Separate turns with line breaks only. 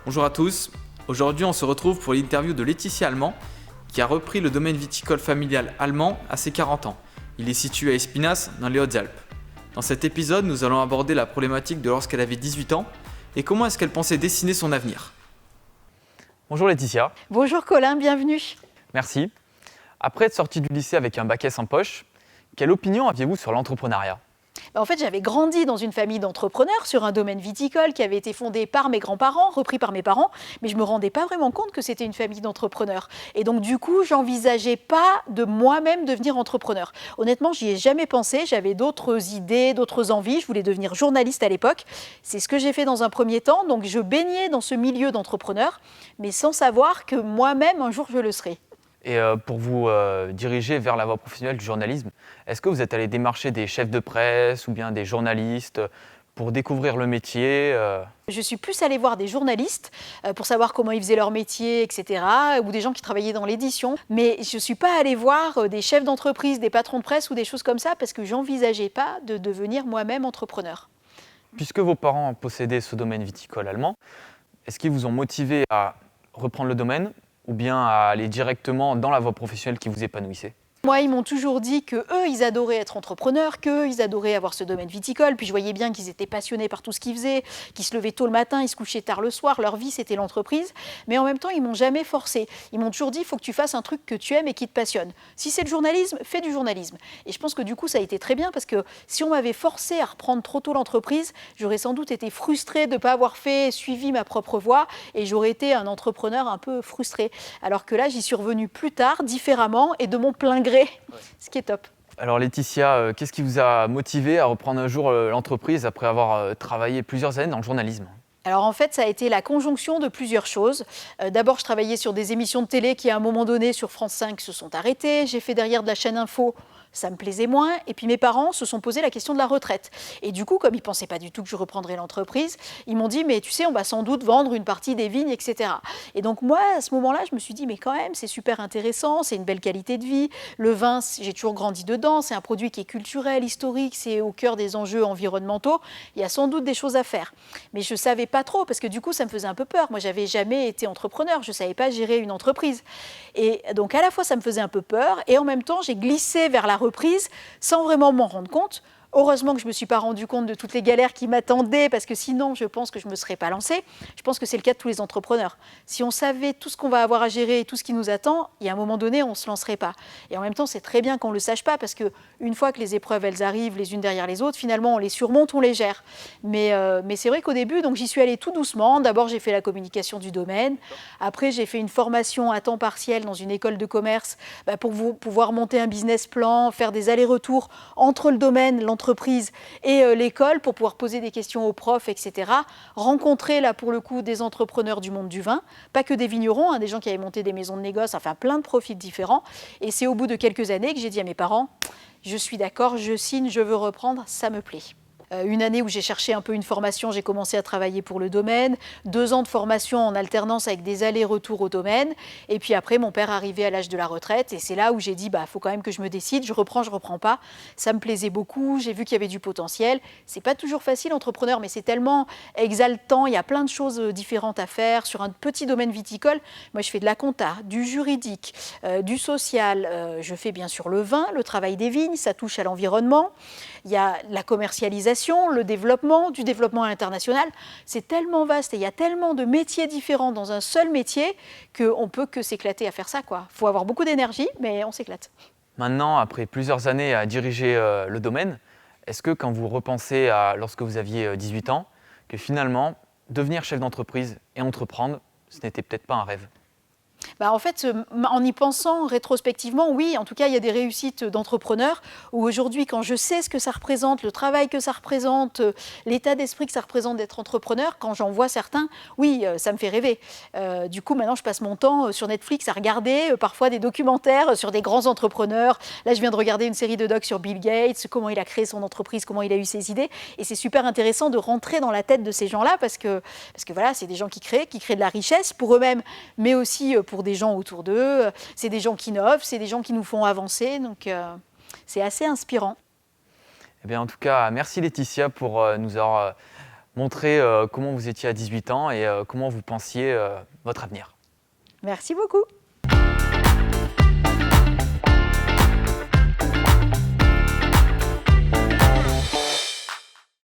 Bonjour à tous, aujourd'hui on se retrouve pour l'interview de Laetitia Allemand qui a repris le domaine viticole familial allemand à ses 40 ans. Il est situé à Espinasse dans les Hautes-Alpes. Dans cet épisode, nous allons aborder la problématique de lorsqu'elle avait 18 ans et comment est-ce qu'elle pensait dessiner son avenir.
Bonjour Laetitia.
Bonjour Colin, bienvenue.
Merci. Après être sortie du lycée avec un bac S en poche, quelle opinion aviez-vous sur l'entrepreneuriat ?
En fait, j'avais grandi dans une famille d'entrepreneurs sur un domaine viticole qui avait été fondé par mes grands-parents, repris par mes parents, mais je ne me rendais pas vraiment compte que c'était une famille d'entrepreneurs. Et donc du coup, j'envisageais pas de moi-même devenir entrepreneur. Honnêtement, j'y ai jamais pensé, j'avais d'autres idées, d'autres envies, je voulais devenir journaliste à l'époque. C'est ce que j'ai fait dans un premier temps, donc je baignais dans ce milieu d'entrepreneurs, mais sans savoir que moi-même, un jour, je le serais.
Et pour vous diriger vers la voie professionnelle du journalisme, est-ce que vous êtes allé démarcher des chefs de presse ou bien des journalistes pour découvrir le métier
Je suis plus allée voir des journalistes pour savoir comment ils faisaient leur métier, etc., ou des gens qui travaillaient dans l'édition. Mais je ne suis pas allée voir des chefs d'entreprise, des patrons de presse ou des choses comme ça parce que je n'envisageais pas de devenir moi-même entrepreneur.
Puisque vos parents possédaient ce domaine viticole allemand, est-ce qu'ils vous ont motivé à reprendre le domaine ou bien à aller directement dans la voie professionnelle qui vous épanouissait ?
Moi, ils m'ont toujours dit qu'eux, ils adoraient être entrepreneurs, qu'eux, ils adoraient avoir ce domaine viticole. Puis je voyais bien qu'ils étaient passionnés par tout ce qu'ils faisaient, qu'ils se levaient tôt le matin, ils se couchaient tard le soir. Leur vie, c'était l'entreprise. Mais en même temps, ils m'ont jamais forcé. Ils m'ont toujours dit, il faut que tu fasses un truc que tu aimes et qui te passionne. Si c'est le journalisme, fais du journalisme. Et je pense que du coup, ça a été très bien parce que si on m'avait forcé à reprendre trop tôt l'entreprise, j'aurais sans doute été frustrée de ne pas avoir suivi ma propre voie et j'aurais été un entrepreneur un peu frustré. Alors que là, j'y suis revenue plus tard, différemment et de mon plein gré. Ce qui est top.
Alors Laetitia, qu'est-ce qui vous a motivé à reprendre un jour l'entreprise après avoir travaillé plusieurs années dans le journalisme ?
Alors en fait, ça a été la conjonction de plusieurs choses. D'abord, je travaillais sur des émissions de télé qui, à un moment donné, sur France 5, se sont arrêtées. J'ai fait derrière de la chaîne Info. Ça me plaisait moins. Et puis mes parents se sont posé la question de la retraite. Et du coup, comme ils ne pensaient pas du tout que je reprendrais l'entreprise, ils m'ont dit, mais tu sais, on va sans doute vendre une partie des vignes, etc. Et donc moi, à ce moment-là, je me suis dit, mais quand même, c'est super intéressant, c'est une belle qualité de vie. Le vin, j'ai toujours grandi dedans, c'est un produit qui est culturel, historique, c'est au cœur des enjeux environnementaux. Il y a sans doute des choses à faire. Mais je ne savais pas trop, parce que du coup, ça me faisait un peu peur. Moi, je n'avais jamais été entrepreneur, je ne savais pas gérer une entreprise. Et donc, à la fois, ça me faisait un peu peur, et en même temps, j'ai glissé vers la reprise sans vraiment m'en rendre compte. Heureusement que je ne me suis pas rendu compte de toutes les galères qui m'attendaient, parce que sinon, je pense que je ne me serais pas lancée. Je pense que c'est le cas de tous les entrepreneurs. Si on savait tout ce qu'on va avoir à gérer et tout ce qui nous attend, il y a un moment donné, on ne se lancerait pas. Et en même temps, c'est très bien qu'on ne le sache pas, parce qu'une fois que les épreuves, elles arrivent les unes derrière les autres, finalement, on les surmonte, on les gère. Mais c'est vrai qu'au début, donc, j'y suis allée tout doucement. D'abord, j'ai fait la communication du domaine. Après, j'ai fait une formation à temps partiel dans une école de commerce pour pouvoir monter un business plan, faire des allers-retours entre le domaine, l'entreprise et l'école pour pouvoir poser des questions aux profs, etc. Rencontrer, là, pour le coup, des entrepreneurs du monde du vin, pas que des vignerons, des gens qui avaient monté des maisons de négoce, enfin plein de profils différents. Et c'est au bout de quelques années que j'ai dit à mes parents, je suis d'accord, je signe, je veux reprendre, ça me plaît. Une année où j'ai cherché un peu une formation, j'ai commencé à travailler pour le domaine. 2 ans de formation en alternance avec des allers-retours au domaine. Et puis après, mon père arrivait à l'âge de la retraite. Et c'est là où j'ai dit, faut quand même que je me décide. Je reprends pas. Ça me plaisait beaucoup. J'ai vu qu'il y avait du potentiel. C'est pas toujours facile, entrepreneur, mais c'est tellement exaltant. Il y a plein de choses différentes à faire sur un petit domaine viticole. Moi, je fais de la compta, du juridique, du social. Je fais bien sûr le vin, le travail des vignes. Ça touche à l'environnement. Il y a la commercialisation, le développement, du développement international. C'est tellement vaste et il y a tellement de métiers différents dans un seul métier qu'on ne peut que s'éclater à faire ça, quoi. Il faut avoir beaucoup d'énergie, mais on s'éclate.
Maintenant, après plusieurs années à diriger le domaine, est-ce que quand vous repensez à lorsque vous aviez 18 ans, que finalement, devenir chef d'entreprise et entreprendre, ce n'était peut-être pas un rêve ?
En fait, en y pensant rétrospectivement, oui, en tout cas, il y a des réussites d'entrepreneurs où aujourd'hui, quand je sais ce que ça représente, le travail que ça représente, l'état d'esprit que ça représente d'être entrepreneur, quand j'en vois certains, oui, ça me fait rêver. Du coup, maintenant, je passe mon temps sur Netflix à regarder parfois des documentaires sur des grands entrepreneurs. Là, je viens de regarder une série de docs sur Bill Gates, comment il a créé son entreprise, comment il a eu ses idées. Et c'est super intéressant de rentrer dans la tête de ces gens-là parce que voilà, c'est des gens qui créent de la richesse pour eux-mêmes, mais aussi pour des gens autour d'eux. C'est des gens qui innovent, c'est des gens qui nous font avancer. Donc, c'est assez inspirant.
Eh bien, en tout cas, merci Laetitia pour nous avoir montrer comment vous étiez à 18 ans et comment vous pensiez votre avenir.
Merci beaucoup.